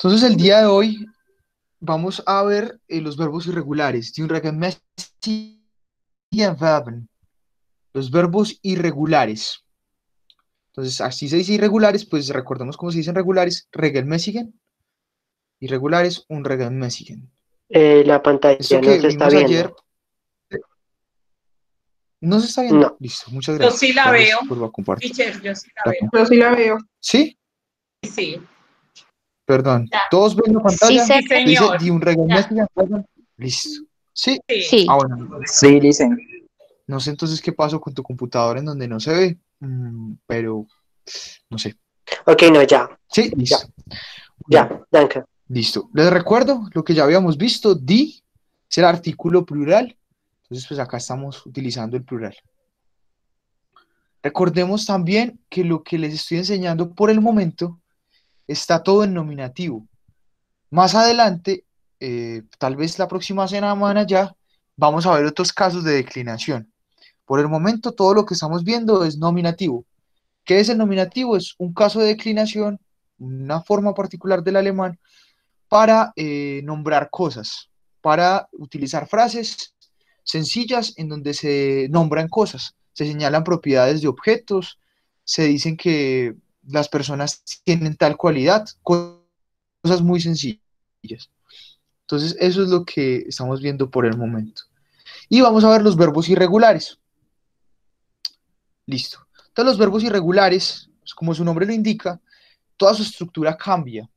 Entonces, el día de hoy vamos a ver los verbos irregulares. Die unregelmäßigen Verben. Los verbos irregulares. Entonces, así se dice irregulares, pues recordemos cómo se dicen regulares. Regelmäßigen. Irregulares, unregelmäßigen. La Esto pantalla no que se está vimos ayer, viendo. ¿no se está viendo? No. Listo, muchas Yo sí gracias. la Ya veo, les vuelvo a compartir teacher, yo sí la la veo. pantalla. Yo sí la veo. ¿Sí? Sí, Perdón. ya. ¿Todos ven la Sí, pantalla? Sí, Dice señor. Die Ya. unregelmäßigen Verben. Listo. ¿Sí? Sí. sí. Bueno. Sí, dicen. No sé entonces qué pasó con tu computadora en donde no se ve, pero no sé. Ok, no, ya. Sí, listo. Ya, Duncan. Listo. Les recuerdo lo que ya habíamos visto. Die es el artículo plural. Entonces, pues acá estamos utilizando el plural. Recordemos también que lo que les estoy enseñando por el momento está todo en nominativo. Más adelante, tal vez la próxima semana ya, vamos a ver otros casos de declinación. Por el momento, todo lo que estamos viendo es nominativo. ¿Qué es el nominativo? Es un caso de declinación, una forma particular del alemán para nombrar cosas, para utilizar frases sencillas en donde se nombran cosas, se señalan propiedades de objetos, se dicen que las personas tienen tal cualidad, cosas muy sencillas. Entonces, eso es lo que estamos viendo por el momento. Y vamos a ver los verbos irregulares. Listo. Entonces, los verbos irregulares, pues, como su nombre lo indica, toda su estructura cambia.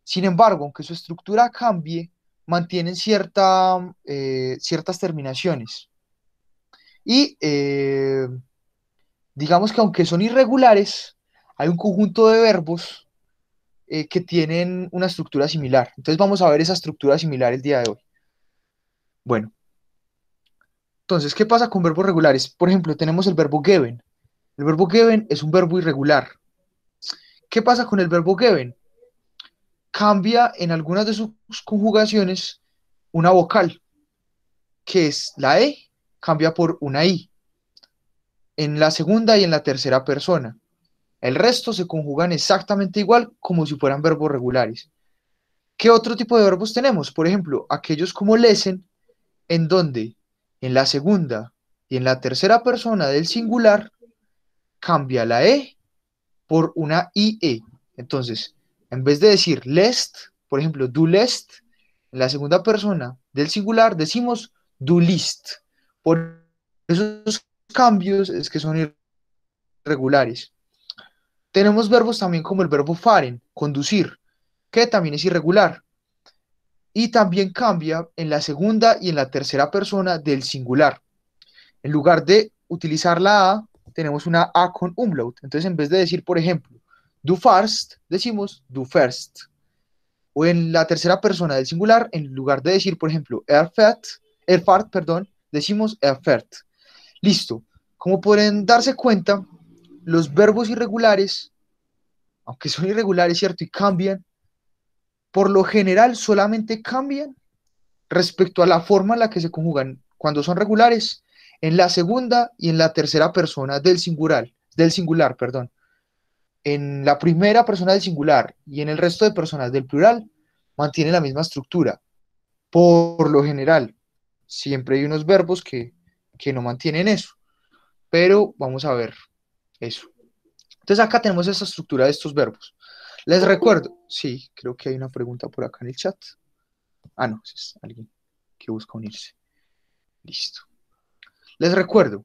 Sin embargo, aunque su estructura cambie, mantienen ciertas terminaciones. Y digamos que aunque son irregulares, hay un conjunto de verbos que tienen una estructura similar. Entonces vamos a ver esa estructura similar el día de hoy. Bueno, entonces, ¿qué pasa con verbos regulares? Por ejemplo, tenemos el verbo geben. El verbo geben es un verbo irregular. ¿Qué pasa con el verbo geben? Cambia en algunas de sus conjugaciones una vocal, que es la E, cambia por una I, en la segunda y en la tercera persona. El resto se conjugan exactamente igual como si fueran verbos regulares. ¿Qué otro tipo de verbos tenemos? Por ejemplo, aquellos como lesen, en donde en la segunda y en la tercera persona del singular cambia la E por una IE. Entonces, en vez de decir lest, por ejemplo, du lest, en la segunda persona del singular decimos du list. Por esos cambios es que son irregulares. Tenemos verbos también como el verbo fahren, conducir, que también es irregular. Y también cambia en la segunda y en la tercera persona del singular. En lugar de utilizar la A, tenemos una A con umlaut. Entonces, en vez de decir, por ejemplo, du farst, decimos du first. O en la tercera persona del singular, en lugar de decir, por ejemplo, fährt, perdón, decimos fährt. Listo. Como pueden darse cuenta, los verbos irregulares, aunque son irregulares, ¿cierto? Y cambian, por lo general solamente cambian respecto a la forma en la que se conjugan cuando son regulares en la segunda y en la tercera persona del singular, perdón. En la primera persona del singular y en el resto de personas del plural mantiene la misma estructura. Por lo general, siempre hay unos verbos que no mantienen eso, pero vamos a ver eso. Entonces acá tenemos esa estructura de estos verbos. Les recuerdo, sí, creo que hay una pregunta por acá en el chat. Ah, no, es alguien que busca unirse. Listo. Les recuerdo,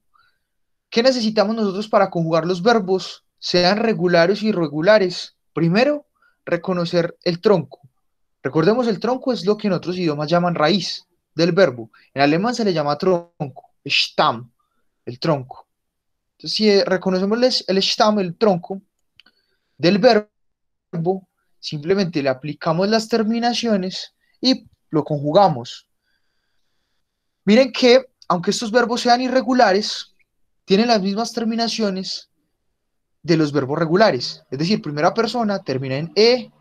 ¿qué necesitamos nosotros para conjugar los verbos, sean regulares o irregulares? Primero, reconocer el tronco. Recordemos, el tronco es lo que en otros idiomas llaman raíz del verbo. En alemán se le llama tronco, Stamm, el tronco. Entonces, si reconocemos el Stamm, el tronco del verbo, simplemente le aplicamos las terminaciones y lo conjugamos. Miren que, aunque estos verbos sean irregulares, tienen las mismas terminaciones de los verbos regulares. Es decir, primera persona termina en E,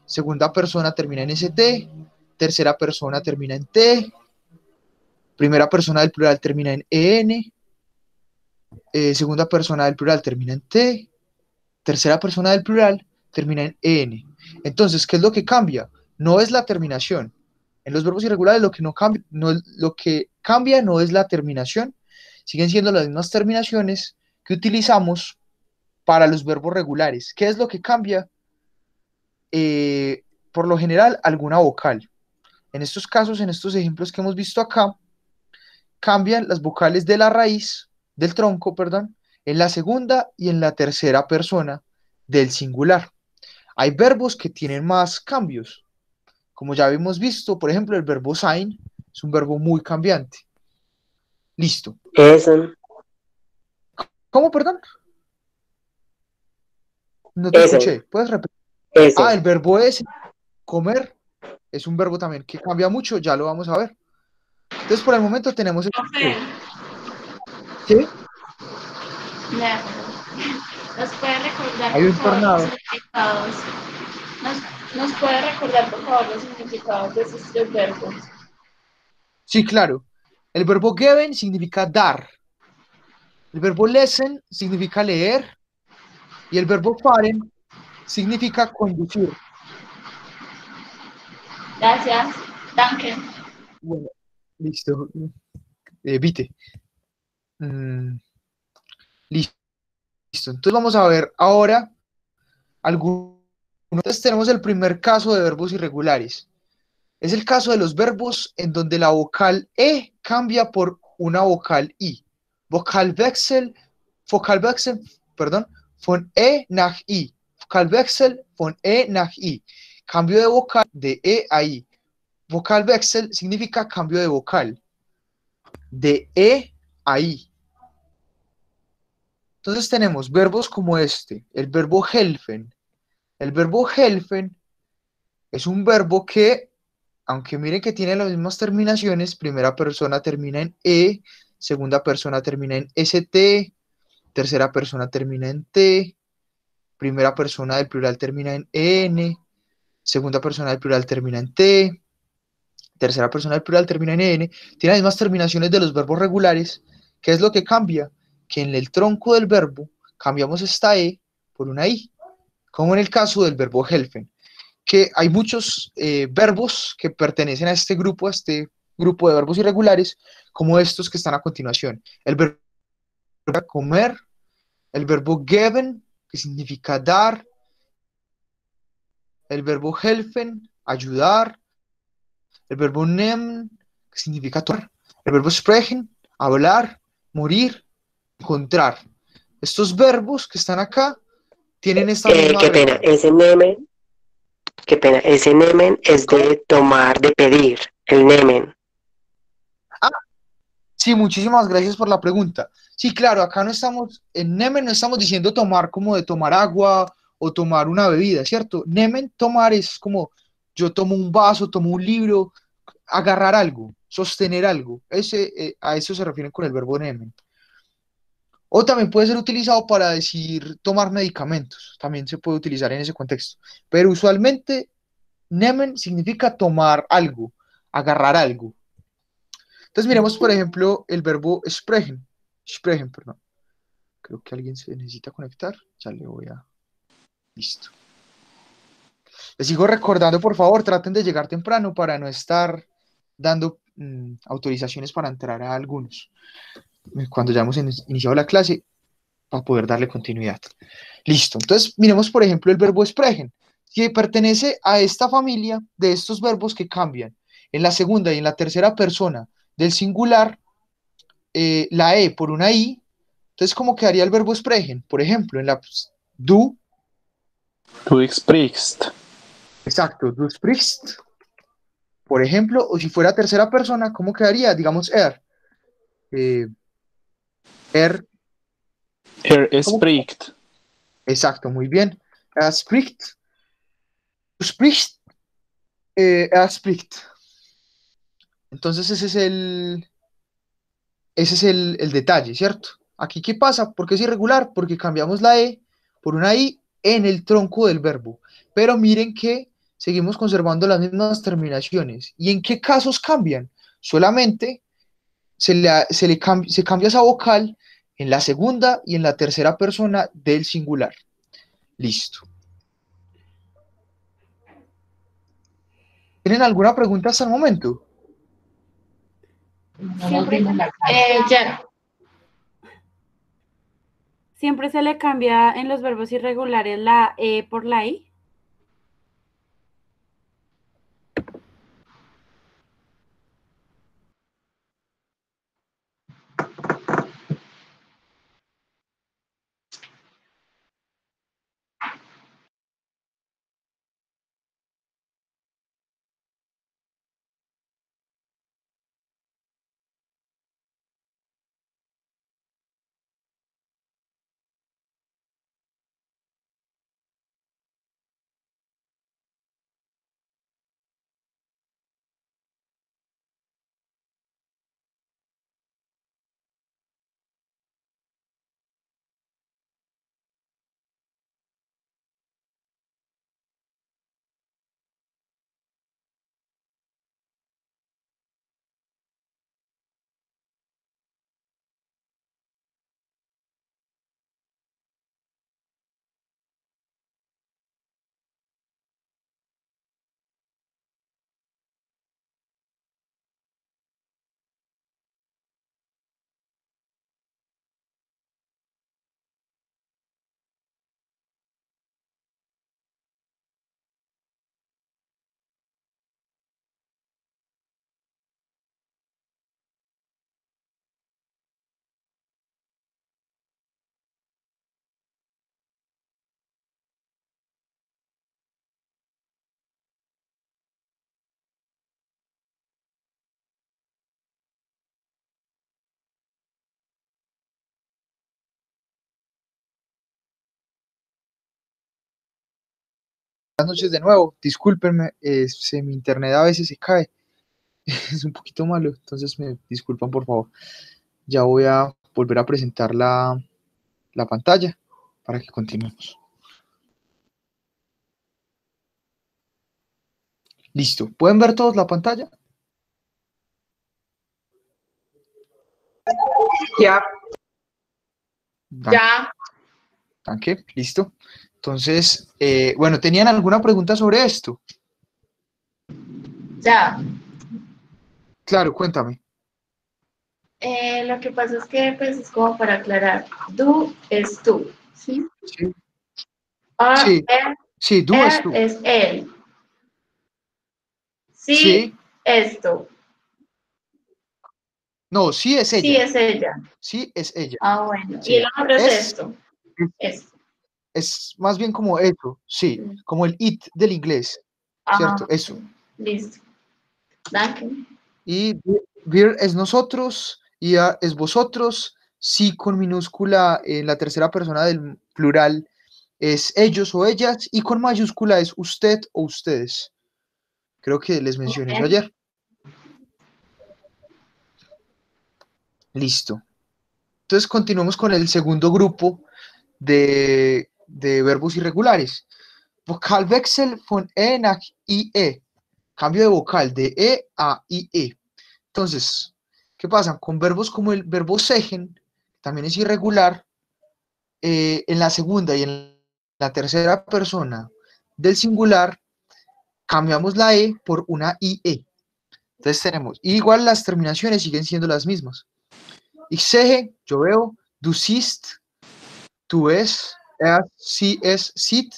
segunda persona termina en ST, tercera persona termina en T, primera persona del plural termina en EN, segunda persona del plural termina en T, tercera persona del plural termina en EN. Entonces, ¿qué es lo que cambia? No es la terminación. En los verbos irregulares lo que, no cambia, no, lo que cambia no es la terminación, siguen siendo las mismas terminaciones que utilizamos para los verbos regulares. ¿Qué es lo que cambia? Por lo general, alguna vocal. En estos casos, en estos ejemplos que hemos visto acá, cambian las vocales de la raíz, del tronco, perdón, en la segunda y en la tercera persona del singular. Hay verbos que tienen más cambios. Como ya habíamos visto, por ejemplo, el verbo sein es un verbo muy cambiante. Listo. Essen, ¿Cómo, perdón? No te essen, escuché. ¿Puedes repetir? Ah, essen. el verbo es comer. Es un verbo también que cambia mucho. Ya lo vamos a ver. Entonces, por el momento tenemos estos Profe, tres. ¿Sí? ya, ¿nos puede recordar Hay por un favor los tornado. significados? ¿Nos puede recordar por favor los significados de esos tres verbos? Sí, claro. El verbo geben significa dar. El verbo lesen significa leer. Y el verbo fahren significa conducir. Gracias. Danke. Bueno, listo. Vite. Mm, listo. Entonces vamos a ver ahora algunos. Entonces tenemos el primer caso de verbos irregulares. Es el caso de los verbos en donde la vocal E cambia por una vocal I. Vocalwechsel, perdón, von E nach I. Vocalwechsel von E nach I. Cambio de vocal de E a I. Vocalwechsel significa cambio de vocal de E a I. Entonces tenemos verbos como este, el verbo helfen. El verbo helfen es un verbo que, aunque miren que tiene las mismas terminaciones, primera persona termina en E, segunda persona termina en ST, tercera persona termina en T, primera persona del plural termina en EN, segunda persona del plural termina en T, tercera persona del plural termina en EN, tiene las mismas terminaciones de los verbos regulares. ¿Qué es lo que cambia? Que en el tronco del verbo cambiamos esta E por una I, como en el caso del verbo helfen, que hay muchos verbos que pertenecen a este grupo de verbos irregulares, como estos que están a continuación. El verbo comer, el verbo geben, que significa dar, el verbo helfen, ayudar, el verbo nehmen, que significa tomar, el verbo sprechen, hablar, morir, encontrar. Estos verbos que están acá tienen esta misma Qué pena, regla. ese nemen, qué pena, ese nemen es ¿Cómo? de tomar, de pedir, el nemen. Ah, sí, muchísimas gracias por la pregunta. Sí, claro, acá no estamos, en Nemen no estamos diciendo tomar como de tomar agua o tomar una bebida, ¿cierto? Nemen, tomar es como yo tomo un vaso, tomo un libro, agarrar algo, sostener algo. A eso se refieren con el verbo nemen. O también puede ser utilizado para decir tomar medicamentos, también se puede utilizar en ese contexto. Pero usualmente nemen significa tomar algo, agarrar algo. Entonces miremos, por ejemplo, el verbo sprechen. Sprechen, perdón. Creo que alguien se necesita conectar. Ya le voy a... Listo. Les sigo recordando, por favor, traten de llegar temprano para no estar dando autorizaciones para entrar a algunos. Cuando ya hemos iniciado la clase, para poder darle continuidad. Listo. Entonces, miremos, por ejemplo, el verbo sprechen, que pertenece a esta familia de estos verbos que cambian en la segunda y en la tercera persona del singular, la E por una I. Entonces, ¿cómo quedaría el verbo sprechen? Por ejemplo, en la du, Du sprichst. exacto, du sprichst, por ejemplo, o si fuera tercera persona, ¿cómo quedaría? Digamos, eh, er, ¿cómo? Spricht. Exacto, muy bien. Spricht, du sprichst, spricht. Entonces, ese es el detalle, ¿cierto? Aquí, ¿qué pasa? ¿Por qué es irregular? Porque cambiamos la E por una I en el tronco del verbo. Pero miren que seguimos conservando las mismas terminaciones. ¿Y en qué casos cambian? Solamente se cambia esa vocal en la segunda y en la tercera persona del singular. Listo. ¿Tienen alguna pregunta hasta el momento? Ya. Siempre se le cambia en los verbos irregulares la E por la I. Buenas noches de nuevo, discúlpenme, mi internet a veces se cae, es un poquito malo, entonces me disculpan por favor. Ya voy a volver a presentar la pantalla para que continuemos. Listo, ¿pueden ver todos la pantalla? Ya. Ya. Danke, listo. Entonces, bueno, ¿tenían alguna pregunta sobre esto? Ya. Claro, cuéntame. Lo que pasa es que pues es como para aclarar. Du es tú, ¿sí? Sí, Or, sí, sí, du es tú. es él. Sí, Sí, esto. no, sí es Sí ella. es ella. Sí es ella. Ah, bueno. Y el Sí, otro es esto. es, Esto. es más bien como eso, sí, como el it del inglés, ¿cierto? Ah, Eso. listo. Danke. Y wir es nosotros, ia es vosotros, sí con minúscula en la tercera persona del plural es ellos o ellas, y con mayúscula es usted o ustedes. Creo que les mencioné eso ayer. Listo. Entonces continuamos con el segundo grupo de verbos irregulares. Vocalwechsel von E nach IE. Cambio de vocal de E a IE. Entonces, ¿qué pasa? Con verbos como el verbo segen, también es irregular, en la segunda y en la tercera persona del singular, cambiamos la E por una IE. Entonces tenemos, igual las terminaciones siguen siendo las mismas. Ich sehe, yo veo, du siehst, tú ves, sie, es, sieht,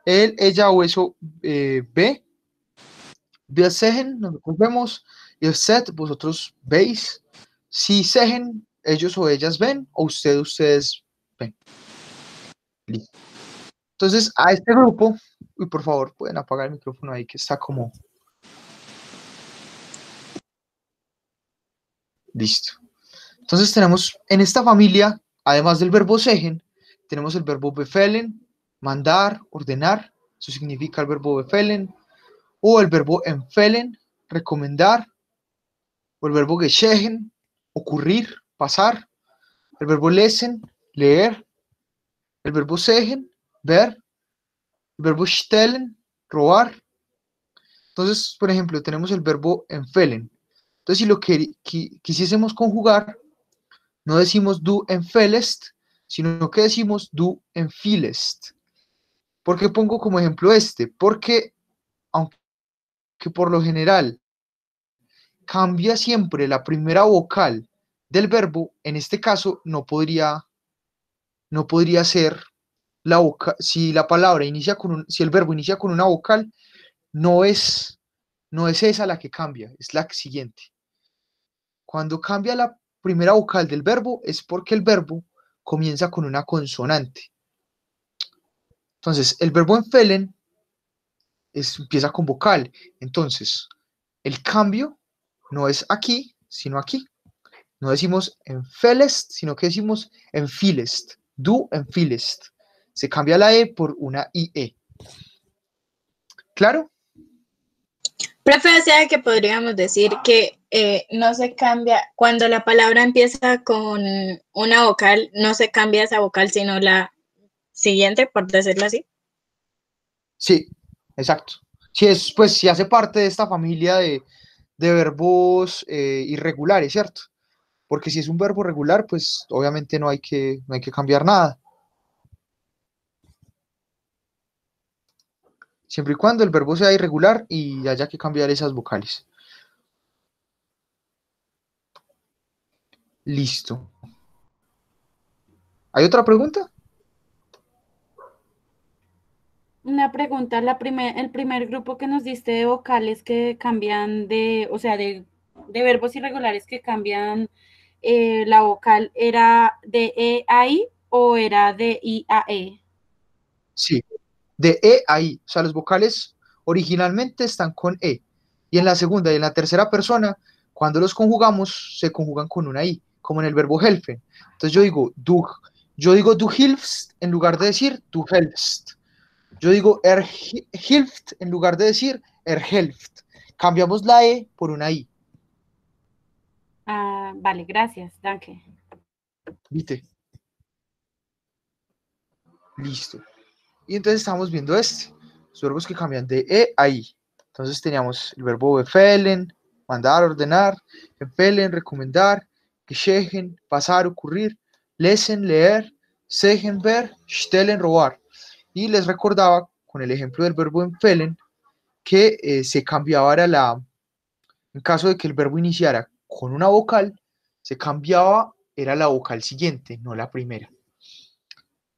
él, ella o eso ve, wir sehen, nosotros vemos, ihr seht, vosotros veis, sie sehen, ellos o ellas ven, o ustedes ven. Listo. Entonces, a este grupo, y por favor, pueden apagar el micrófono ahí que está como... Listo. Entonces tenemos en esta familia, además del verbo segen, tenemos el verbo befehlen, mandar, ordenar, eso significa el verbo befehlen, o el verbo empfehlen, recomendar, o el verbo geschehen, ocurrir, pasar, el verbo lesen, leer, el verbo segen, ver, el verbo stellen, robar. Entonces, por ejemplo, tenemos el verbo empfehlen. Entonces, si lo quisiésemos conjugar, no decimos du empfehlest, sino que decimos du empfiehlest. ¿Por qué pongo como ejemplo este? Porque, aunque que por lo general cambia siempre la primera vocal del verbo, en este caso no podría ser la vocal, si la palabra inicia con si el verbo inicia con una vocal, no es, no es esa la que cambia, es la siguiente. Cuando cambia la primera vocal del verbo es porque el verbo comienza con una consonante. Entonces, el verbo empfehlen empieza con vocal. Entonces, el cambio no es aquí, sino aquí. No decimos empfelest, sino que decimos empfilest. Du empfilest. Se cambia la E por una IE. ¿Claro? Profe, o sea que podríamos decir que no se cambia, cuando la palabra empieza con una vocal, no se cambia esa vocal, sino la siguiente, por decirlo así. Sí, exacto. Si es, pues si hace parte de esta familia de verbos irregulares, ¿cierto? Porque si es un verbo regular, pues obviamente no hay que cambiar nada. Siempre y cuando el verbo sea irregular y haya que cambiar esas vocales. Listo. ¿Hay otra pregunta? Una pregunta, el primer grupo que nos diste de vocales que cambian o sea, de verbos irregulares que cambian la vocal, ¿era de E a I o era de I a E? Sí, de E a I. O sea, los vocales originalmente están con E. Y en la segunda y en la tercera persona, cuando los conjugamos, se conjugan con una I, como en el verbo helfen. Entonces yo digo du hilfst en lugar de decir du helfst. Yo digo hilft en lugar de decir helft. Cambiamos la E por una I. Ah, vale, gracias, danke. ¿Viste? Listo. Y entonces estamos viendo los verbos que cambian de E a I. Entonces teníamos el verbo befehlen, mandar, ordenar, empfehlen, recomendar, geschehen, pasar, ocurrir, lesen, leer, sehen, ver, stellen, robar. Y les recordaba con el ejemplo del verbo empfehlen que se cambiaba en caso de que el verbo iniciara con una vocal, se cambiaba, era la vocal siguiente, no la primera.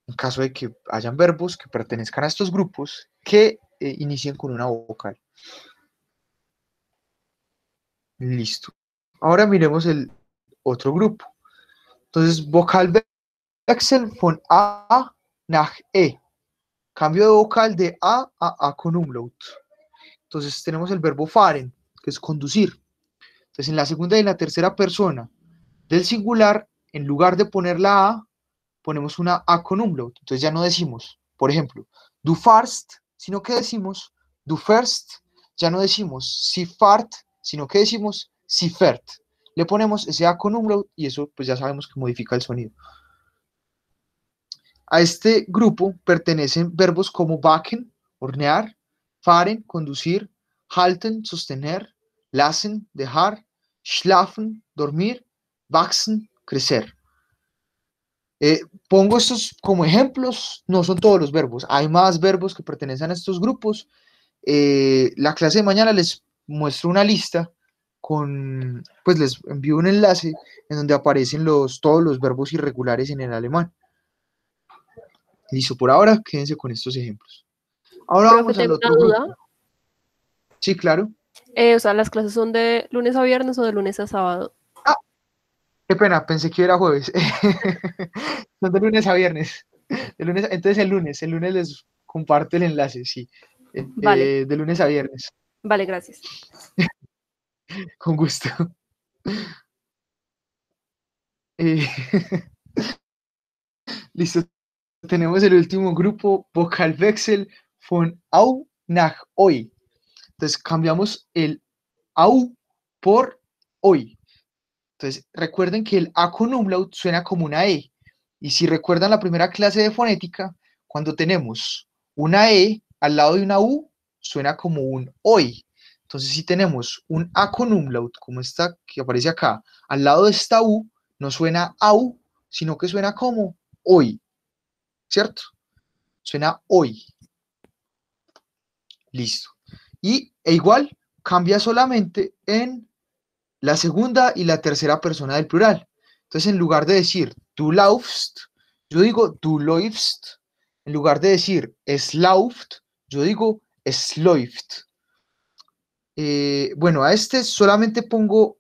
En caso de que hayan verbos que pertenezcan a estos grupos que inicien con una vocal. Listo. Ahora miremos el otro grupo. Entonces, Vocalwechsel von A nach E. Cambio de vocal de A con umlaut. Entonces tenemos el verbo fahren, que es conducir. Entonces en la segunda y en la tercera persona del singular, en lugar de poner la A, ponemos una A con umlaut. Entonces ya no decimos, por ejemplo, du fahrst, sino que decimos du fährst. Ya no decimos si fahrt, sino que decimos si fährt. Le ponemos ese A con umlaut y eso pues ya sabemos que modifica el sonido. A este grupo pertenecen verbos como backen, hornear, fahren, conducir, halten, sostener, lassen, dejar, schlafen, dormir, wachsen, crecer. Pongo estos como ejemplos, no son todos los verbos, hay más verbos que pertenecen a estos grupos. La clase de mañana les muestro una lista pues les envío un enlace en donde aparecen todos los verbos irregulares en el alemán. Listo, por ahora quédense con estos ejemplos. Ahora Profe, vamos al tengo otro una duda. grupo. Sí, claro. O sea, ¿las clases son de lunes a viernes o de lunes a sábado? Ah, qué pena, pensé que era jueves. Son de lunes a viernes. Entonces el lunes les comparto el enlace, sí. Vale, De lunes a viernes. vale, gracias. Con gusto. Eh, listo. Tenemos el último grupo, Vocalwechsel von Au nach Oi. Entonces cambiamos el Au por Oi. Entonces recuerden que el A con umlaut suena como una E. Y si recuerdan la primera clase de fonética, cuando tenemos una E al lado de una U, suena como un OI. Entonces, si tenemos un A con umlaut, como esta que aparece acá, al lado de esta U, no suena AU, sino que suena como OI, ¿cierto? Suena OI. Listo. E igual, cambia solamente en la segunda y la tercera persona del plural. Entonces, en lugar de decir du laufst, yo digo du läufst. En lugar de decir es läuft, yo digo es läuft. Bueno, a este solamente pongo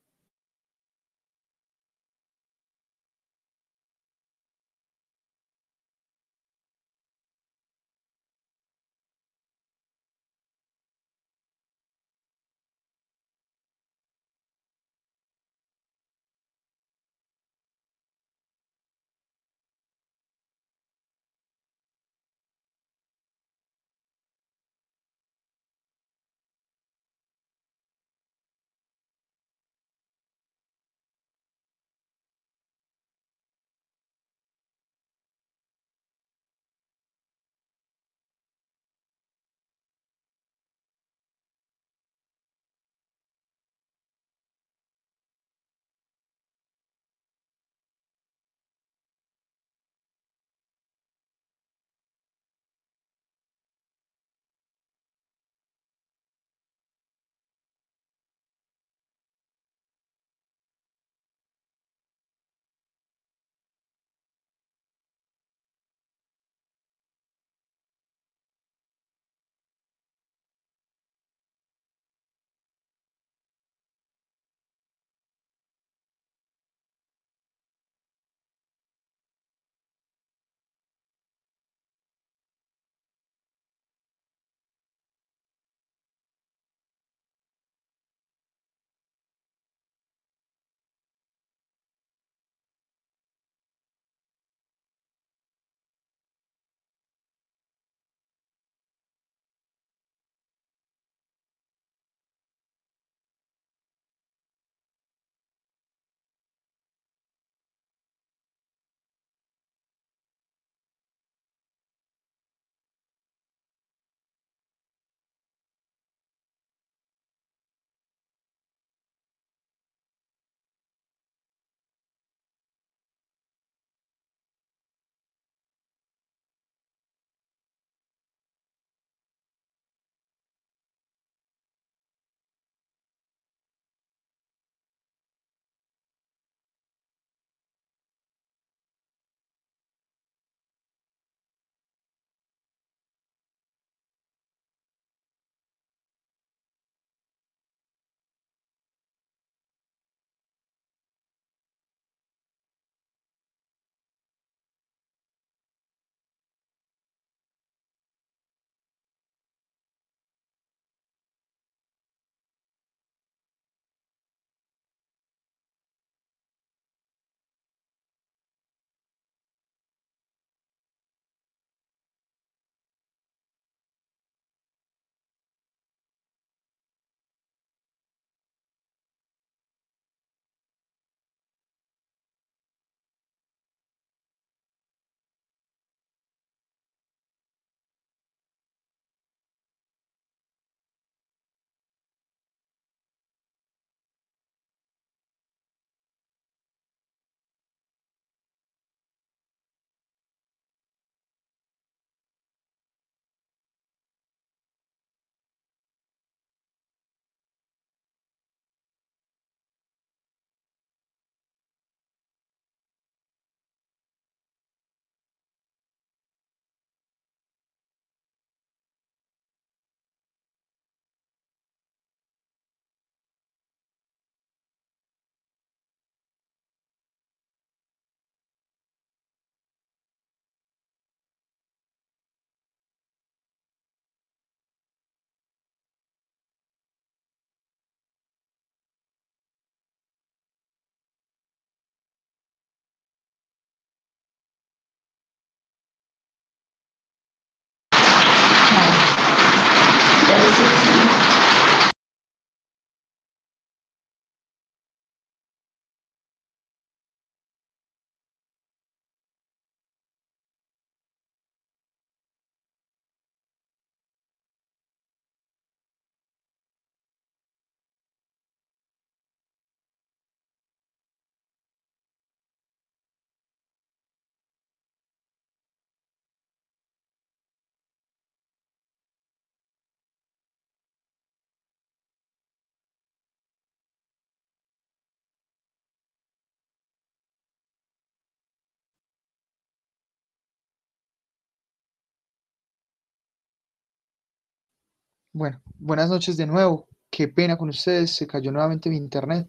Bueno, buenas noches de nuevo. Qué pena con ustedes, se cayó nuevamente mi internet.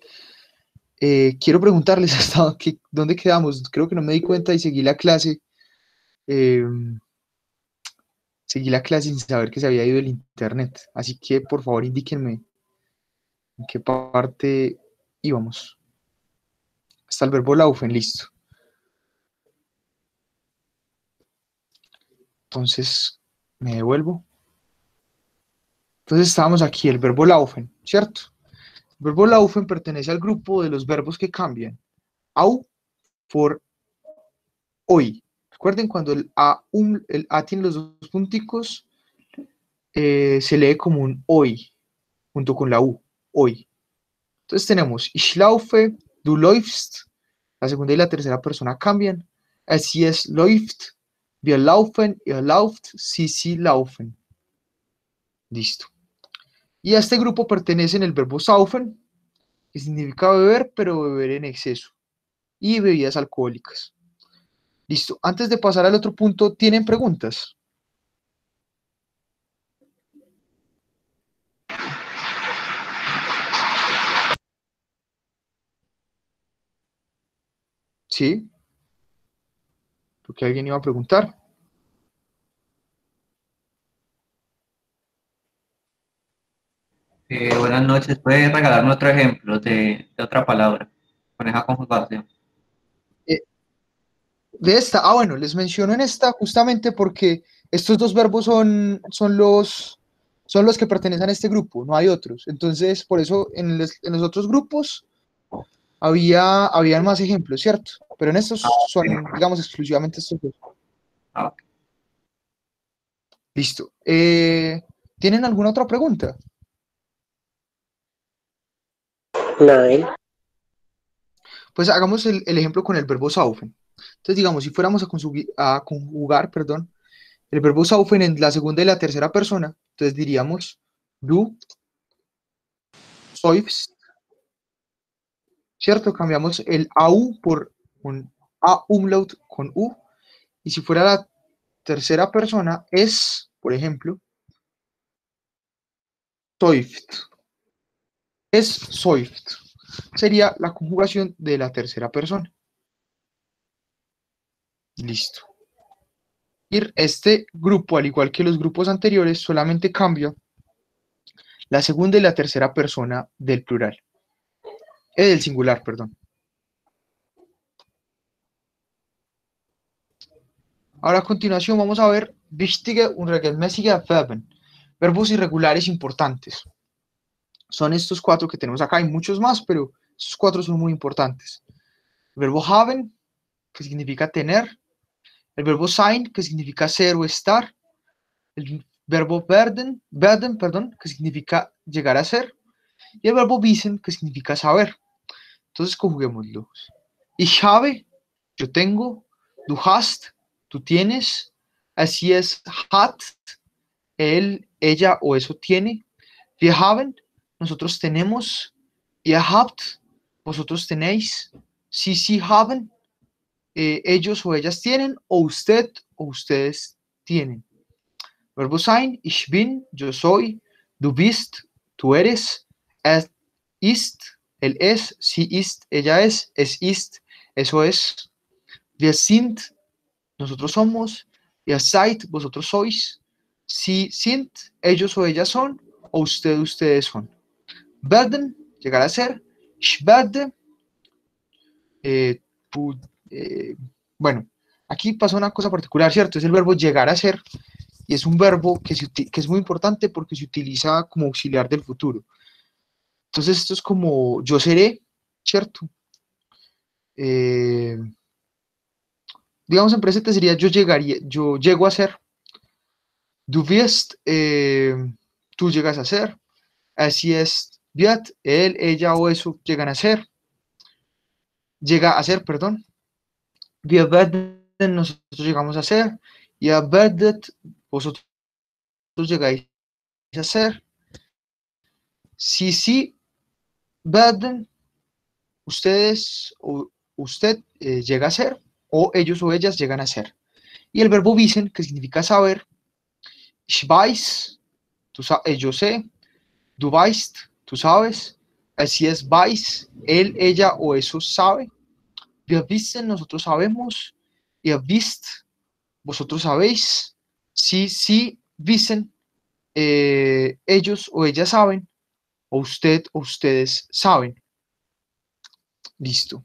Quiero preguntarles hasta dónde quedamos. Creo que no me di cuenta y seguí la clase. eh, Seguí la clase sin saber que se había ido el internet. Así que por favor indíquenme en qué parte íbamos. Hasta el verbo laufen, listo. Entonces me devuelvo. Entonces estábamos aquí, el verbo laufen, ¿cierto? El verbo laufen pertenece al grupo de los verbos que cambian. Au por hoy. Recuerden cuando el A tiene los dos punticos, se lee como un hoy, junto con la U, hoy. Entonces tenemos ich laufe, du läufst, la segunda y la tercera persona cambian. Es läuft, wir laufen, ihr lauft, sie laufen. Listo. Y a este grupo pertenecen el verbo saufen, que significa beber, pero beber en exceso, y bebidas alcohólicas. Listo. Antes de pasar al otro punto, ¿tienen preguntas? ¿Sí? Porque alguien iba a preguntar. Buenas noches. ¿Puedes regalarme otro ejemplo de otra palabra con esa conjugación? De esta, bueno, les menciono en esta justamente porque estos dos verbos son los que pertenecen a este grupo, no hay otros. Entonces, por eso en los otros grupos habían más ejemplos, ¿cierto? Pero en estos son, digamos, exclusivamente estos dos. Ah, ok. Listo. ¿Tienen alguna otra pregunta? Nein. Pues hagamos el ejemplo con el verbo saufen. Entonces, digamos, si fuéramos a conjugar, perdón, el verbo saufen en la segunda y la tercera persona, entonces diríamos du säufst, ¿cierto? Cambiamos el AU por un A umlaut con U, y si fuera la tercera persona es, por ejemplo, säuft. Es säuft. Sería la conjugación de la tercera persona. Listo. Y este grupo, al igual que los grupos anteriores, solamente cambia la segunda y la tercera persona del plural. Del singular, perdón. Ahora a continuación vamos a ver wichtige und regelmäßige Verben, verbos irregulares importantes. Son estos cuatro que tenemos acá, hay muchos más, pero estos cuatro son muy importantes. El verbo haben, que significa tener. El verbo sein, que significa ser o estar. El verbo werden, perdón, que significa llegar a ser. Y el verbo wissen, que significa saber. Entonces conjuguémoslo. Ich habe, yo tengo. Du hast, tú tienes. Así es, hat, él, ella o eso tiene. Wir haben, nosotros tenemos. Ihr habt, vosotros tenéis. Sie haben, ellos o ellas tienen. O usted o ustedes tienen. Verbo sein, ich bin, yo soy. Du bist, tú eres. Es ist, él es. Sie ist, ella es. Es ist, eso es. Wir sind, nosotros somos. Ihr seid, vosotros sois. Sie sind, ellos o ellas son. O ustedes son. Werden, llegar a ser. Ich werde. Bueno, aquí pasa una cosa particular, ¿cierto? Es el verbo llegar a ser. Y es un verbo que es muy importante porque se utiliza como auxiliar del futuro. Entonces esto es como yo seré, ¿cierto? Digamos en presente sería yo llego a ser. Du wirst, tú llegas a ser. Así es, wird, él, ella o eso llegan a ser. Llega a ser, perdón. Wir werden, nosotros llegamos a ser. Ihr werdet, vosotros llegáis a ser. Sie werden, ustedes o usted llega a ser, o ellos o ellas llegan a ser. Y el verbo wissen, que significa saber. Ich weiß, Yo sé, du weißt, tú sabes, sie es weiß, él, ella o eso sabe, wir wissen, nosotros sabemos, ihr wisst, vosotros sabéis, sí, wissen, ellos o ellas saben, o usted o ustedes saben. Listo.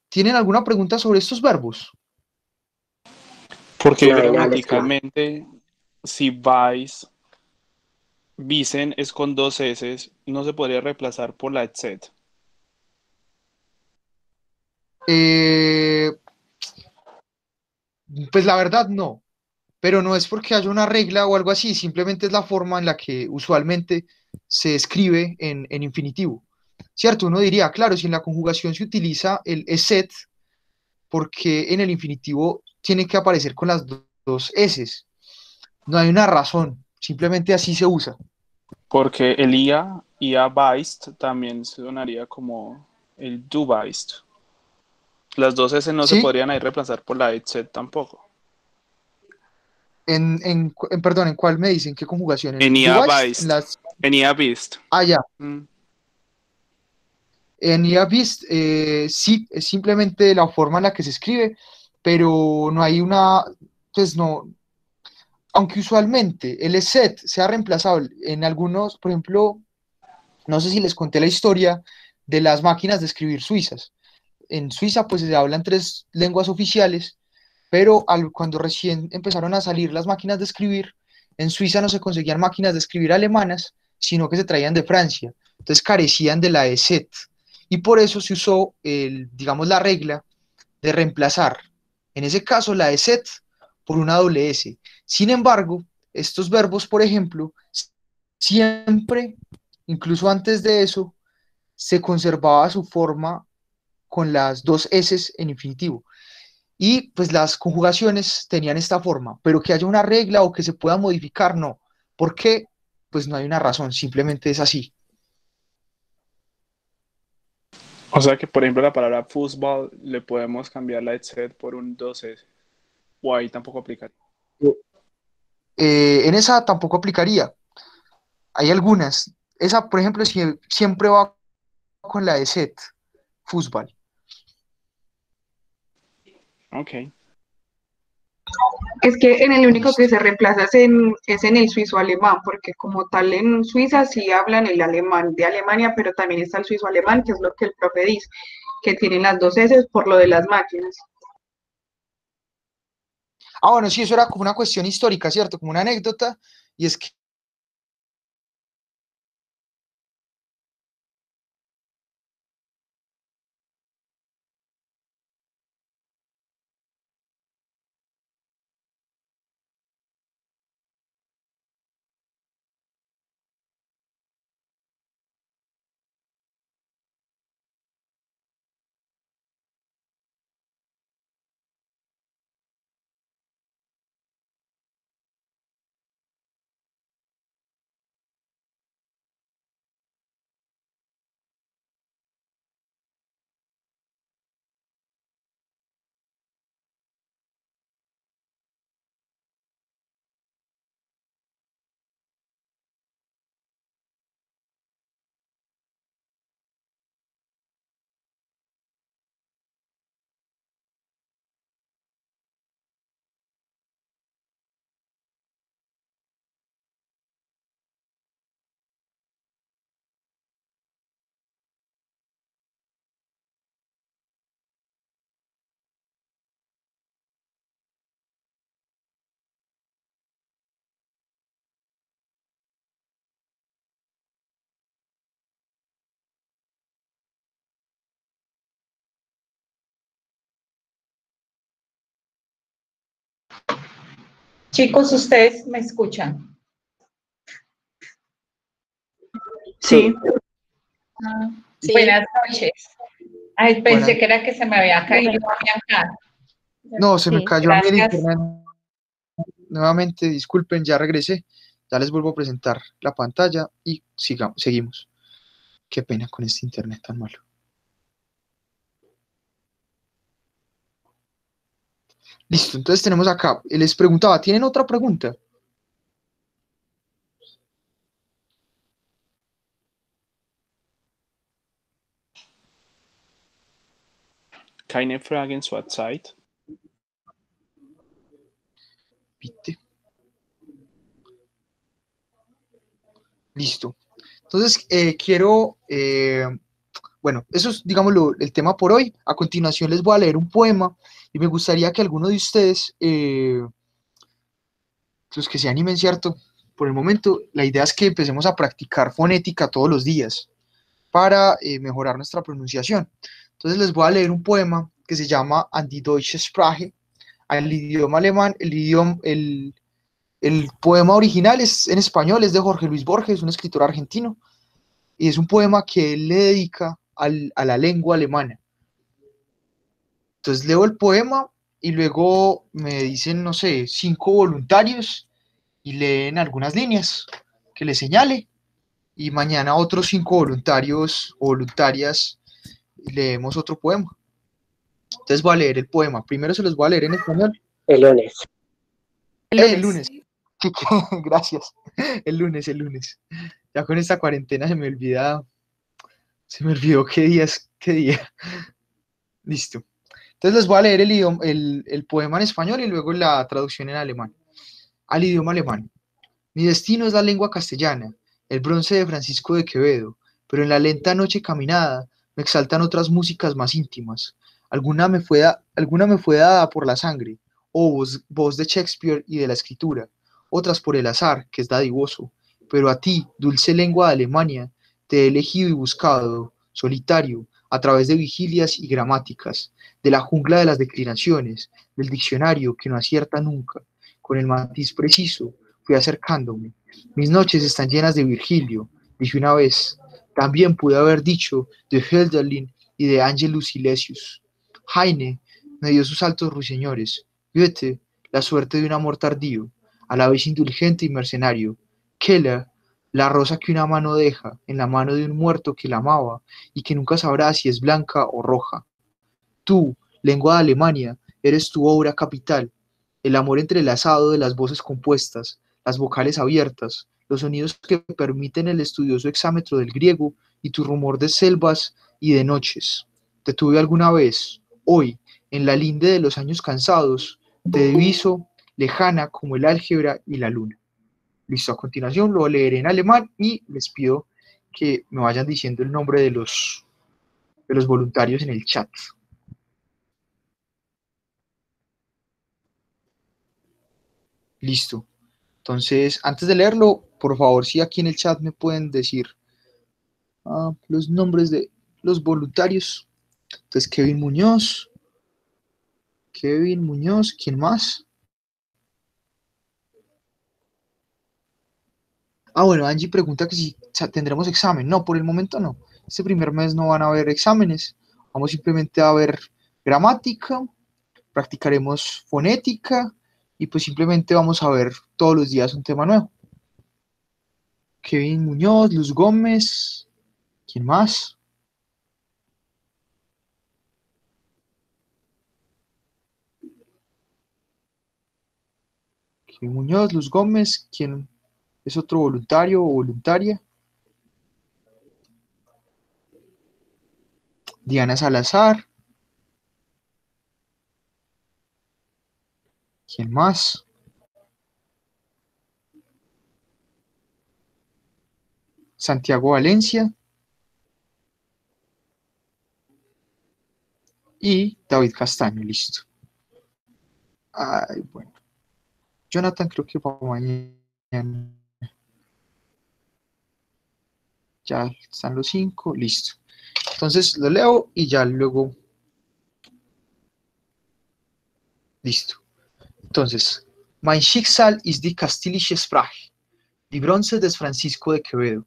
¿Tienen alguna pregunta sobre estos verbos? Porque No, ya les gramaticalmente, si vais, Bisen es con dos S, no se podría reemplazar por la etc. Eh, pues la verdad no, pero no es porque haya una regla o algo así, simplemente es la forma en la que usualmente se escribe en infinitivo. ¿Cierto? Uno diría, claro, si en la conjugación se utiliza el eset, porque en el infinitivo tiene que aparecer con las dos S. No hay una razón, simplemente así se usa. Porque el IA Beist también sonaría como el du Beist. Las dos S no se ¿Sí? podrían ahí reemplazar por la etc tampoco. Perdón, ¿en cuál me dicen? ¿Qué conjugación? ¿En En du IA weißt? En Beist, las... en IA Beist. Ah, ya. Mm. En IABIS, sí, es simplemente la forma en la que se escribe, pero no hay una, pues no, aunque usualmente el set sea reemplazable en algunos, por ejemplo, no sé si les conté la historia de las máquinas de escribir suizas. En Suiza, pues se hablan tres lenguas oficiales, pero cuando recién empezaron a salir las máquinas de escribir, en Suiza no se conseguían máquinas de escribir alemanas, sino que se traían de Francia. Entonces carecían de la ESET. Y por eso se usó, digamos, la regla de reemplazar, en ese caso, la ESET por una doble S. Sin embargo, estos verbos, por ejemplo, siempre, incluso antes de eso, se conservaba su forma con las dos S en infinitivo. Y pues las conjugaciones tenían esta forma, pero que haya una regla o que se pueda modificar, no. ¿Por qué? Pues no hay una razón, simplemente es así. O sea que, por ejemplo, la palabra fútbol le podemos cambiar la etc por un dos S. O ahí tampoco aplicaría. En esa tampoco aplicaría. Hay algunas. Esa, por ejemplo, siempre va con la de set, fútbol. Ok. Es que en el único que Listo. se reemplaza es en el suizo-alemán, porque como tal en Suiza sí hablan el alemán de Alemania, pero también está el suizo-alemán, que es lo que el profe dice, que tienen las dos S por lo de las máquinas. Ah, bueno, sí, eso era como una cuestión histórica, ¿cierto? Como una anécdota. Y es que Chicos, ¿ustedes me escuchan? Sí, Ah, Sí, buenas noches. Ay, Buenas. pensé que era que se me había caído Bueno, acá. No, se me sí. cayó a mí el Gracias. internet nuevamente. Disculpen, ya regresé. Ya les vuelvo a presentar la pantalla y seguimos. Qué pena con este internet tan malo. Listo, entonces tenemos acá. Les preguntaba, ¿tienen otra pregunta? keine Fragen zurzeit. Bitte. Listo. Entonces, bueno, eso es, digamos, el tema por hoy. A continuación les voy a leer un poema y me gustaría que alguno de ustedes, los que se animen, ¿cierto? Por el momento, la idea es que empecemos a practicar fonética todos los días para mejorar nuestra pronunciación. Entonces les voy a leer un poema que se llama An die deutsche Sprache, al idioma alemán. El poema original es en español, es de Jorge Luis Borges, un escritor argentino, y es un poema que él le dedica a la lengua alemana. Entonces leo el poema y luego me dicen, no sé, 5 voluntarios y leen algunas líneas que le señale, y mañana otros 5 voluntarios o voluntarias y leemos otro poema. Entonces voy a leer el poema. Primero se los voy a leer en español. El lunes. El lunes. Gracias. El lunes. Ya con esta cuarentena se me olvidó qué día. Listo. Entonces les voy a leer el poema en español y luego la traducción en alemán. Al idioma alemán. Mi destino es la lengua castellana, el bronce de Francisco de Quevedo, pero en la lenta noche caminada me exaltan otras músicas más íntimas. Alguna me fue dada por la sangre, voz de Shakespeare y de la escritura, otras por el azar, que es dadivoso, pero a ti, dulce lengua de Alemania, te he elegido y buscado, solitario, a través de vigilias y gramáticas, de la jungla de las declinaciones, del diccionario que no acierta nunca, con el matiz preciso, fui acercándome. Mis noches están llenas de Virgilio, dije una vez. También pude haber dicho de Hölderlin y de Angelus Silesius. Heine me dio sus altos ruiseñores. Goethe, la suerte de un amor tardío, a la vez indulgente y mercenario. Keller, la rosa que una mano deja en la mano de un muerto que la amaba y que nunca sabrá si es blanca o roja. Tú, lengua de Alemania, eres tu obra capital, el amor entrelazado de las voces compuestas, las vocales abiertas, los sonidos que permiten el estudioso exámetro del griego y tu rumor de selvas y de noches. Te tuve alguna vez, hoy, en la linde de los años cansados, te diviso, lejana como el álgebra y la luna. Listo, a continuación lo leeré en alemán y les pido que me vayan diciendo el nombre de los voluntarios en el chat. Listo. Entonces, antes de leerlo, por favor, si aquí en el chat me pueden decir los nombres de los voluntarios. Entonces, Kevin Muñoz, ¿quién más? Bueno, Angie pregunta que si tendremos examen. No, por el momento no. Este primer mes no van a haber exámenes. Vamos simplemente a ver gramática, practicaremos fonética y pues simplemente vamos a ver todos los días un tema nuevo. Kevin Muñoz, Luz Gómez, ¿quién más? Kevin Muñoz, Luz Gómez, ¿quién es otro voluntario o voluntaria? Diana Salazar. ¿Quién más? Santiago Valencia. Y David Castaño, listo. Bueno. Jonathan creo que para mañana. Ya están los 5, listo. Entonces lo leo y ya luego. Listo. Entonces, mein Schicksal ist die kastilische Sprache, die Bronze des Francisco de Quevedo.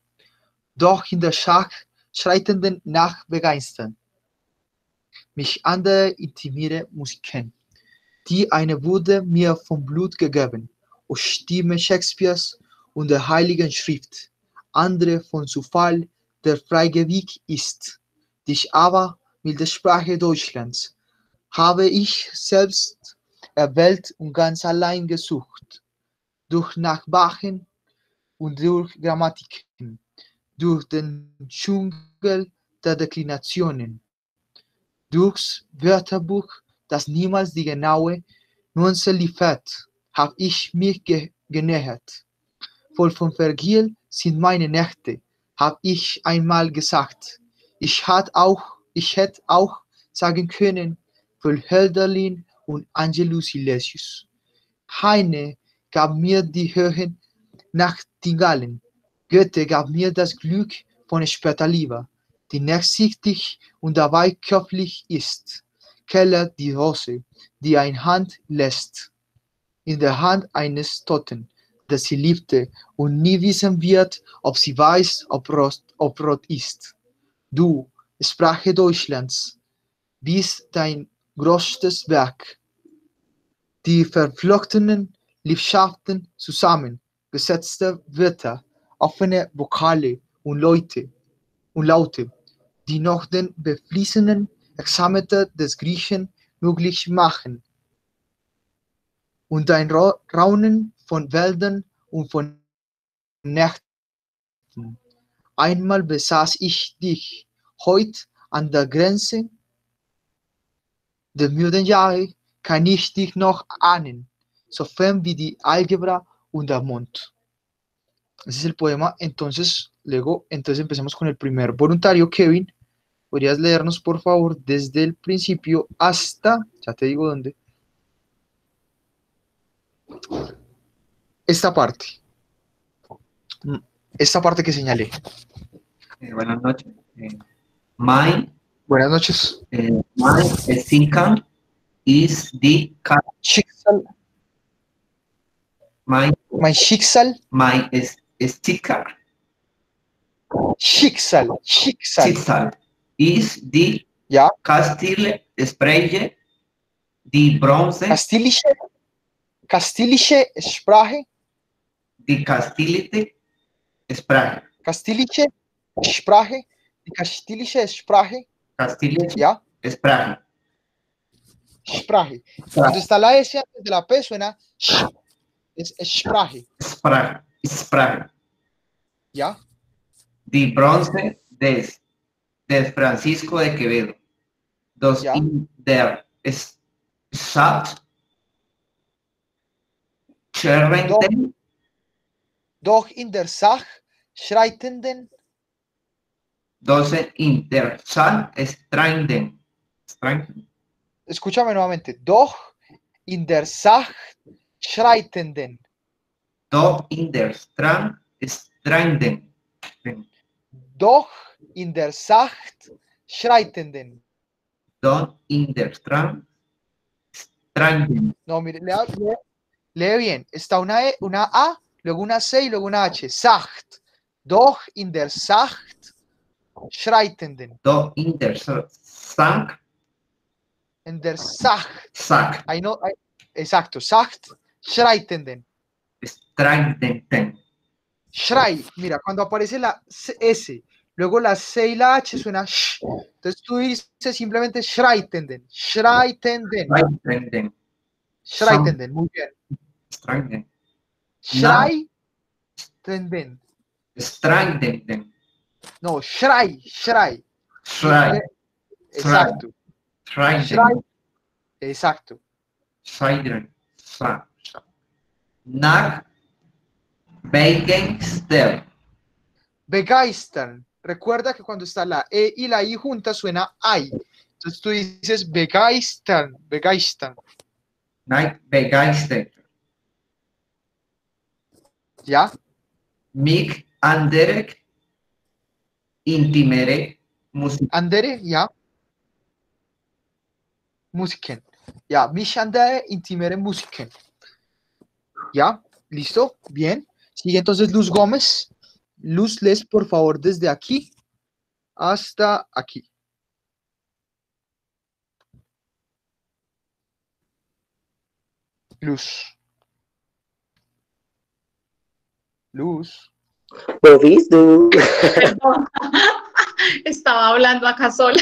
Doch in der Schach schreitenden nach begeistern mich andere intimiere Musiken, die eine wurde mir vom Blut gegeben, o Stimme Shakespeares und der Heiligen Schrift, andere von Zufall der freie Weg ist. Dich aber, milde Sprache Deutschlands, habe ich selbst erwählt und ganz allein gesucht, durch Nachbachen und durch Grammatiken, durch den Dschungel der Deklinationen. Durchs Wörterbuch, das niemals die genaue Nuance liefert, hab ich mich genähert. Voll von Vergil sind meine Nächte, hab ich einmal gesagt. Ich hätte auch sagen können, für Hölderlin und Angelus Silesius. Heine gab mir die Höhen Nachtigallen. Goethe gab mir das Glück von später Liebe, die nachsichtig und dabei köpflich ist. Keller die Rose, die eine Hand lässt, in der Hand eines Toten, das sie liebte und nie wissen wird, ob sie weiß, ob rot ist. Du, Sprache Deutschlands, bist dein größtes Werk. Die verflochtenen Liebschaften zusammengesetzte Wörter, offene Vokale und Laute, die noch den beflissenen Hexameter des Griechen möglich machen. Und dein Raunen von Wäldern und von Nächten. Einmal besaß ich dich, heut an der Grenze der müden Jahre kann ich dich noch ahnen, so fern wie die Álgebra und der Mond. Ese es el poema. Entonces empecemos con el primer voluntario. Kevin, ¿podrías leernos, por favor, desde el principio hasta, ya te digo dónde, esta parte que señalé? Buenas noches. My Buenas noches. My Schicksal is the Schicksal. my Schicksal. my Schicksal Schicksal. is die Ja. Kastille Sprache, die Bronze, Kastilische Sprache. die Kastilische Sprache, Kastilische Sprache. Die kastilische Sprache. Kastilische Ja. Sprache. Sprache. Cuando está la S antes de la P suena sh. Es Sprache. Sprache. ¿Ya? Die Bronze des Francisco de Quevedo. Dos Ja. in der Stadt schreitenden, Doch in der Sach schreitenden. Dose in der Stadt streiten. Escúchame nuevamente. Doch in der Sach schreitenden. Doch in der Stadt streiten. Doch in der Sach schreitenden. Doch in der Stadt streiten. No, mire, lee bien. Está una A, luego una C y luego una H. Sacht. Doch in der Sacht schreitenden. Doch in der Sack. In der Sacht. Sack. Ahí no, exacto. Sacht schreitenden. Streiten. Schrei. Mira, cuando aparece la S, luego la C y la H suena sh. Entonces tú dices simplemente schreitenden. Schreitenden. Streiten. Schreitenden. Muy bien. Streiten. Schreitenden. Streiten. No, Schrei. Exacto. Streiten. Exacto. Scheidern. Nach Begeistern. Begeistern. Recuerda que cuando está la E y la I juntas suena I. Entonces tú dices begeistern. Nein, begeistert. ¿Ya? Mich andere intimere Musik. Andere, ja. Musiken. Ja, mich andere intimere Musiken. ¿Ya? ¿Listo? Bien. Sigue entonces Luz Gómez. Luz, lees por favor desde aquí hasta aquí. Luz. ¿Lo viste? Perdón. Estaba hablando acá sola.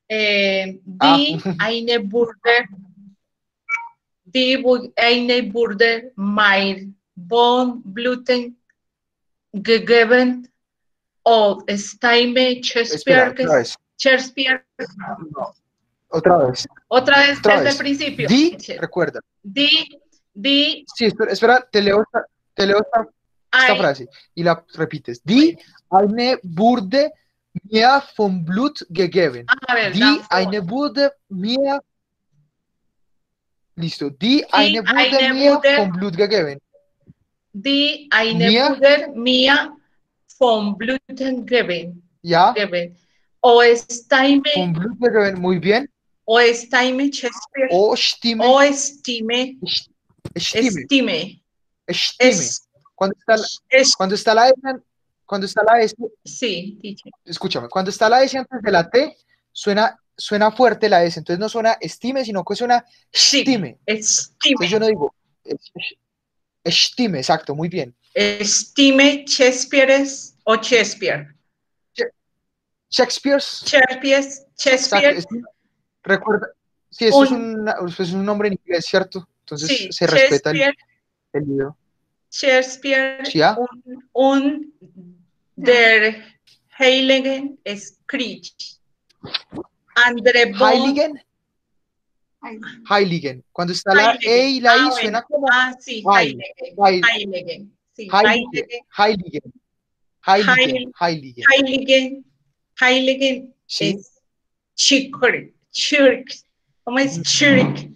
Die eine Bude mein Wohnbluten gegeben und Steime Espera, otra vez. Shakespeare. No. Otra vez. Otra vez Otra desde vez. el principio. Die, recuerda. Die, Sí, espera, te leo esta frase y la repites. Die eine wurde mir vom Blut gegeben. A ver, Die eine wurde mir. Listo. Die eine wurde mir vom Blut gegeben. Die eine wurde mir vom Blut gegeben. Ja. O estime. Vom Blut gegeben, muy bien. O estime Shakespeare. O estime. O estime. Estime. Cuando está la S, sí, teacher. Escúchame, cuando está la S antes de la T, suena fuerte la S, entonces no suena estime, sino que suena estime. Entonces yo no digo estime, exacto, muy bien. Estime Shakespeare o Shakespeare. Shakespeare. Recuerda, sí, eso es un nombre en inglés, ¿cierto? Entonces sí, se respeta el libro. Shakespeare, ¿Sí, ah? der Heiligen Schrift. Andre Bon. Heiligen. Cuando está la E y la I suena como. Sí, Heiligen. Sí, Heiligen sí. Es Chirk. ¿Cómo es Chirk?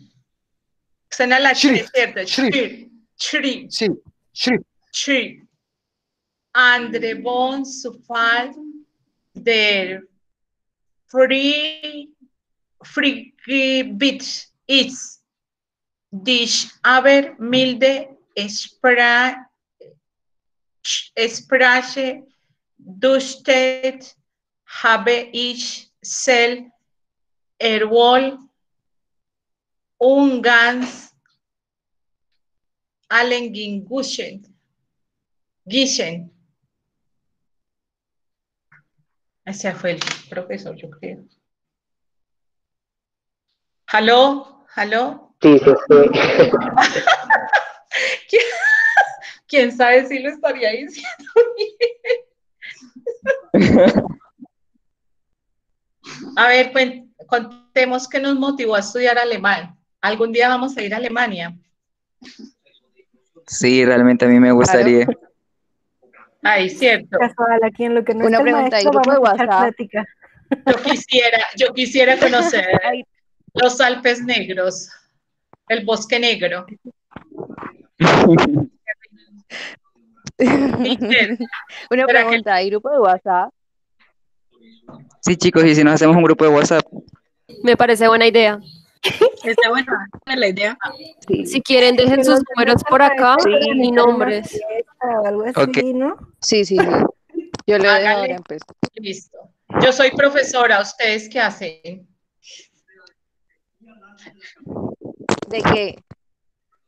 Suena la Ch, ¿cierto? Chirk. Sí, Chirk. Andre Bon Sufal der Friedrich ist dich aber milde Sprache dustet habe ich sel wohl ganz allen Gischen. Ese fue el profesor, yo creo. ¿Aló? Sí, sí, sí. ¿Quién sabe si lo estaría diciendo bien? A ver, contemos qué nos motivó a estudiar alemán. ¿Algún día vamos a ir a Alemania? Sí, realmente a mí me gustaría. Claro. Ay, cierto. Casual, aquí en lo que no Una está el pregunta, maestro, grupo de vamos a echar WhatsApp. plática. Yo quisiera conocer los Alpes Negros, el Bosque Negro. Una pregunta, ¿hay grupo de WhatsApp? Sí, chicos, y si nos hacemos un grupo de WhatsApp. Me parece buena idea. Está buena la idea. Si quieren, dejen sus números por acá y nombres. O algo así, Ok. ¿no? Sí. Yo le dejo ahora empezar. Listo. Yo soy profesora, ¿ustedes qué hacen? ¿De qué?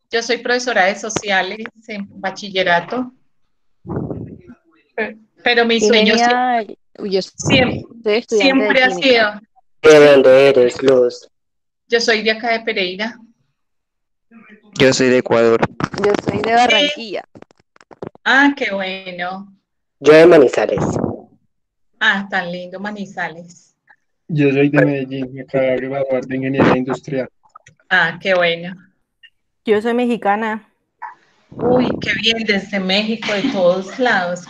Yo soy profesora de sociales en bachillerato. Pero mi sueño siempre ha sido. ¿De dónde eres, Luz? Yo soy de acá de Pereira. Yo soy de Ecuador. Yo soy de Barranquilla. Ah, qué bueno. Yo de Manizales. Ah, tan lindo, Manizales. Yo soy de Medellín, me acabo de graduar de Ingeniería Industrial. Ah, qué bueno. Yo soy mexicana. Uy, qué bien, desde México, de todos lados.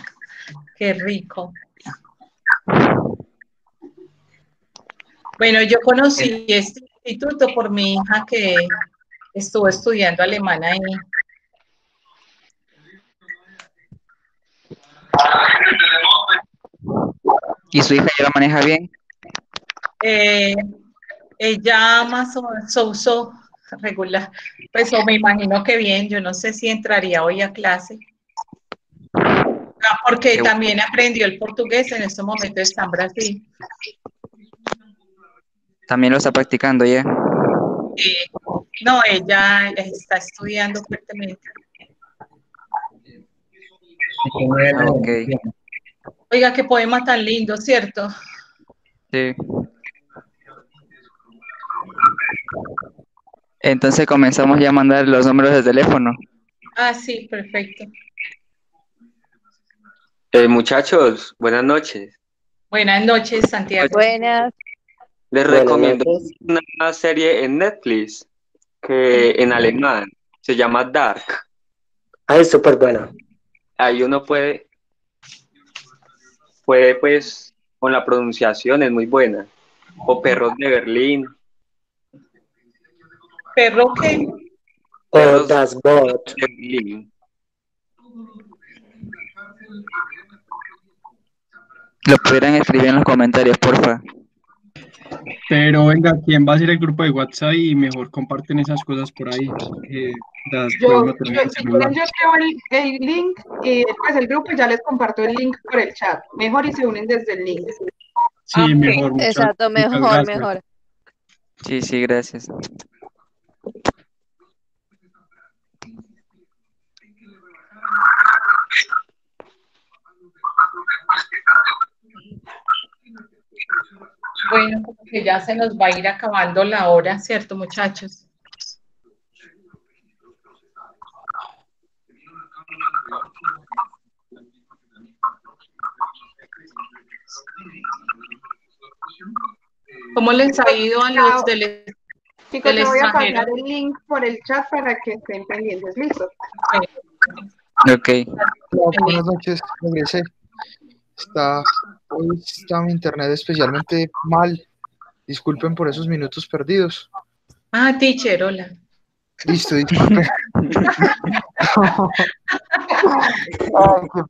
Qué rico. Bueno, yo conocí este instituto por mi hija que estuvo estudiando alemán ahí. ¿Y su hija ya lo maneja bien? Ella más o menos so regular, pues o me imagino que bien, yo no sé si entraría hoy a clase. Porque también aprendió el portugués, en este momento está en Brasil. ¿También lo está practicando ya? Sí. No, ella está estudiando fuertemente. Ok. Oiga, qué poema tan lindo, ¿cierto? Sí. Entonces comenzamos ya a mandar los números de teléfono. Ah, sí, perfecto. Muchachos, buenas noches. Buenas noches, Santiago. Buenas. Les Buenas recomiendo noches. una serie en Netflix que en alemán se llama Dark. Ah, es súper buena. Ahí uno puede pues, con la pronunciación es muy buena. O Perros de Berlín. ¿Perro qué? O Perros Das Boot. de Berlín. Lo pudieran escribir en los comentarios, porfa. Pero venga, ¿quién va a hacer el grupo de WhatsApp y mejor comparten esas cosas por ahí? Que las podemos tener en el Si celular. quieren, yo escribo el link y después el grupo y ya les comparto el link por el chat. Mejor y se unen desde el link. Sí, mejor, Exacto, muchas mejor, gracias. mejor. Sí, sí, gracias. Bueno, como que ya se nos va a ir acabando la hora, ¿cierto, muchachos? ¿Cómo les ha ido a los del Chicos, te voy a extranjero? pasar el link por el chat para que estén pendientes. ¿Listo? Ok. Hola, buenas noches, regresé. Hoy está mi internet especialmente mal. Disculpen por esos minutos perdidos. Ah, teacher, hola. Listo, disculpen. Ay, qué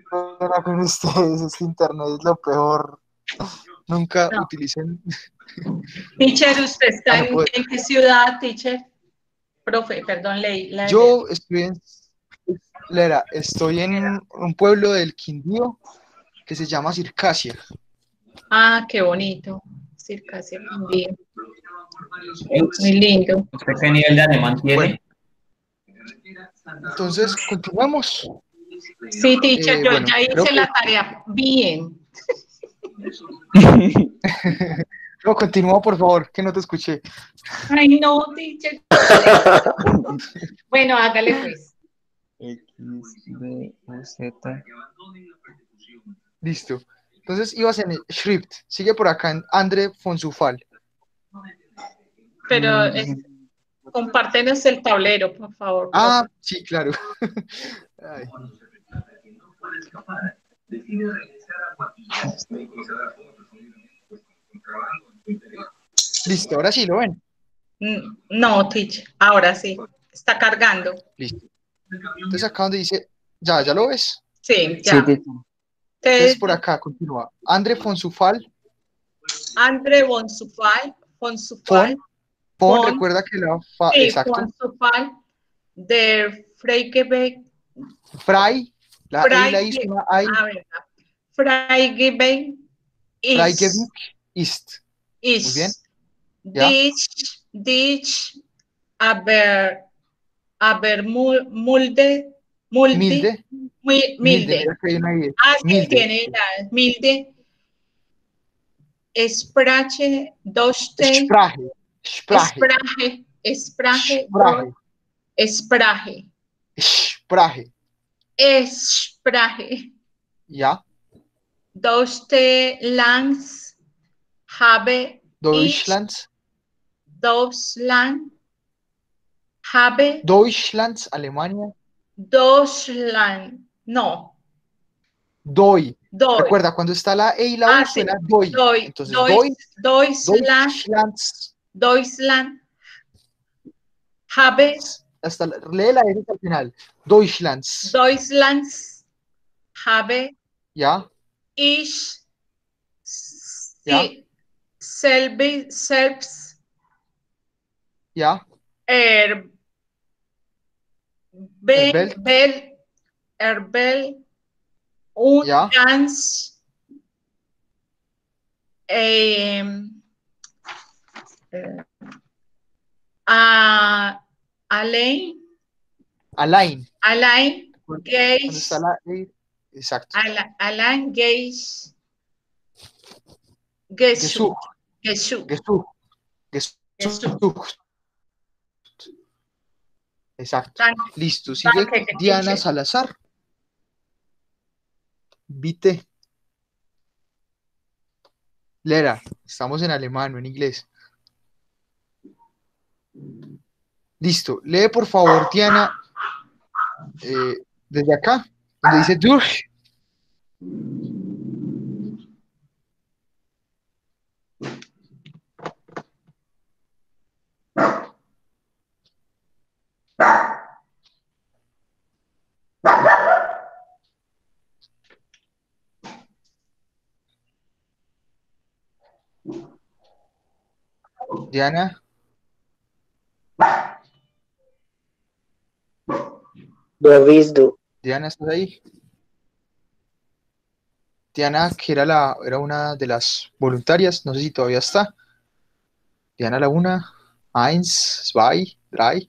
pena con ustedes. Este internet es lo peor. Nunca No. utilicen. Teacher, ¿usted está Ah, no puedo. en qué ciudad, teacher? Profe, perdón, leí. Yo estoy en un pueblo del Quindío que se llama Circasia. Ah, qué bonito. Circasia, bien. Muy lindo. ¿Usted qué nivel de alemán tiene? Entonces, continuamos. Sí, teacher, yo Bueno, ya creo hice que- la tarea bien. No, continúa, por favor, que no te escuché. Ay, no, teacher. Bueno, hágale pues. X, B, U, Z. Listo. Entonces ibas en el Schrift. Sigue por acá en Andre Fonsufal. Pero compártenos el tablero, por favor. Ah, sí, claro. Ay. Listo, ahora sí, ¿lo ven? No, teacher, ahora sí. Está cargando. Listo. Entonces acá donde dice, ¿ya lo ves? Sí, ya. Entonces por acá continúa. Andre Fonsufal. Andre Fonsufal. Fon, recuerda que la fa, Sí, exacto. Fonsufal. Der Freigebeck. Frei, la E y la I es una I. Freigebeck Freigebeck ist. Muy bien. ¿Ya? Dich, aber Mulde. Milde. Milde. Mira que hay una I. Ah, sí, Milde. tiene la Milde. Sprache, Doste. Sprache. Ja. Deutschlands habe Deutschlands. Deutschlands, Alemania. Deutschland, no. Doi. Doi. Recuerda, cuando está la E y la U suena doi. Entonces, Deutschland habe. Hasta lee la E al final. Deutschlands. Habe. Ja. Ich. Ja. Selbst. Ja. Erbel. Und Ja. ganz. Alain. Gage. Cuando está la E, exacto. Alain Gage. Gesuch. Exacto. Listo. Sigue Diana Salazar. Vite. Lera, estamos en alemán, no en inglés. Listo. Lee, por favor, Diana, desde acá, donde dice durch. Diana, Wer bist du? Diana, ¿estás ahí? Diana, que era una de las voluntarias, no sé si todavía está. Diana la una, eins, zwei, drei.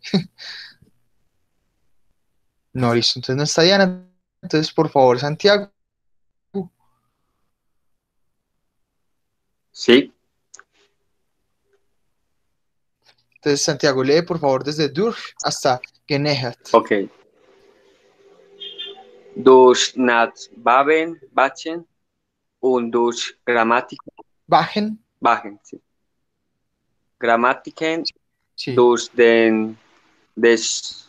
No, listo, entonces no está Diana. Entonces, por favor, Santiago. Sí. Entonces, Santiago, lee, por favor, desde durch hasta genähert. Ok. Durch nach Baben, Bachen und durch Grammatiken. Bajen, Sí. Grammatiken sí. durch des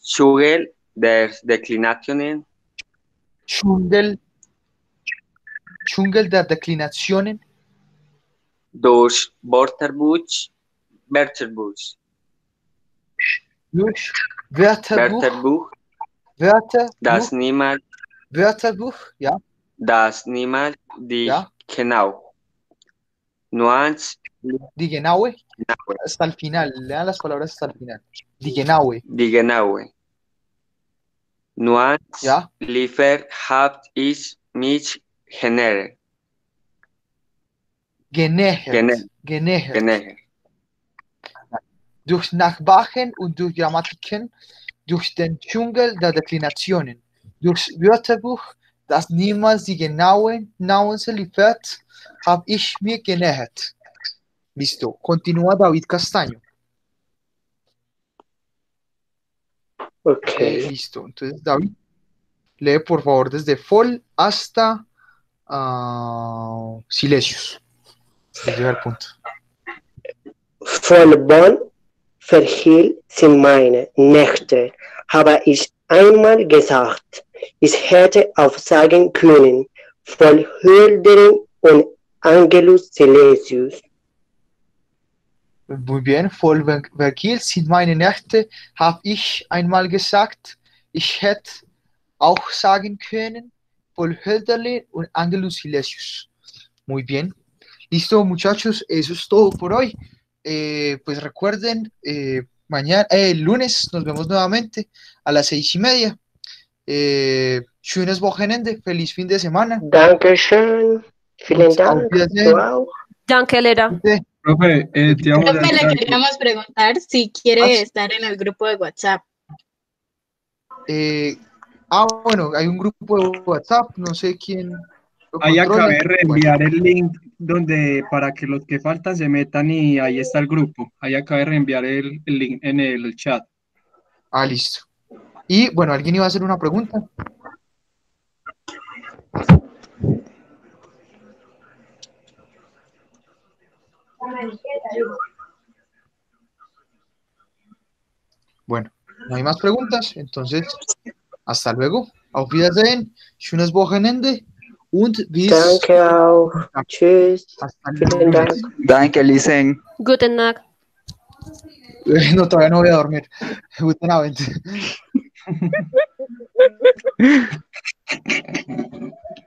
Schugel der Deklinationen. Dschungel der Deklinationen. Durch Wörterbuch. Durch Wörterbuch. Das niemals Wörterbuch, ja. Das niemals die genau. Nuance. Die genaue. Hasta el final. Lean las palabras hasta el final. Die genaue. Die genaue. Nuance. Ja. Liefer habt ich mich genähert. Genähert. Durch Nachbachen und durch Grammatiken, durch den Dschungel der Deklinationen, durchs Wörterbuch, das niemals die genauen Nuancen liefert, habe ich mir genähert. Listo. Continúa David Castaño. Ok. Listo. Entonces, David, lee por favor desde Voll hasta Silesius. Llega al punto. Voll Bonn verhielt sind meine Nächte, habe ich einmal gesagt. Ich hätte aufsagen können. Voll Hölderlin und Angelus Silesius. Muy bien, voll verkehrt sind meine Nächte, habe ich einmal gesagt. Ich hätte auch sagen können, voll Hölderlin und Angelus Silesius. Muy bien. Listo, muchachos, eso es todo por hoy. Pues recuerden, mañana, el lunes nos vemos nuevamente a las 6:30. Schönes Wochenende, feliz fin de semana. Dankeschön. Vielen Dank. Wow. Danke, Lera. Profe, te vamos a Profe, le decir queríamos preguntar si quiere estar en el grupo de WhatsApp. Bueno, hay un grupo de WhatsApp, no sé quién lo ahí controla. acabé de reenviar el link para que los que faltan se metan y ahí está el grupo. Ahí acabé de reenviar el link en el chat. Listo. Y bueno, ¿alguien iba a hacer una pregunta? Bueno, no hay más preguntas, entonces hasta luego. Auf Wiedersehen, schönes Wochenende und bis. Danke auch. Tschüss. Hasta Vielen Dank. Danke, Lisen. Guten Nacht. No, todavía no voy a dormir. Guten Abend.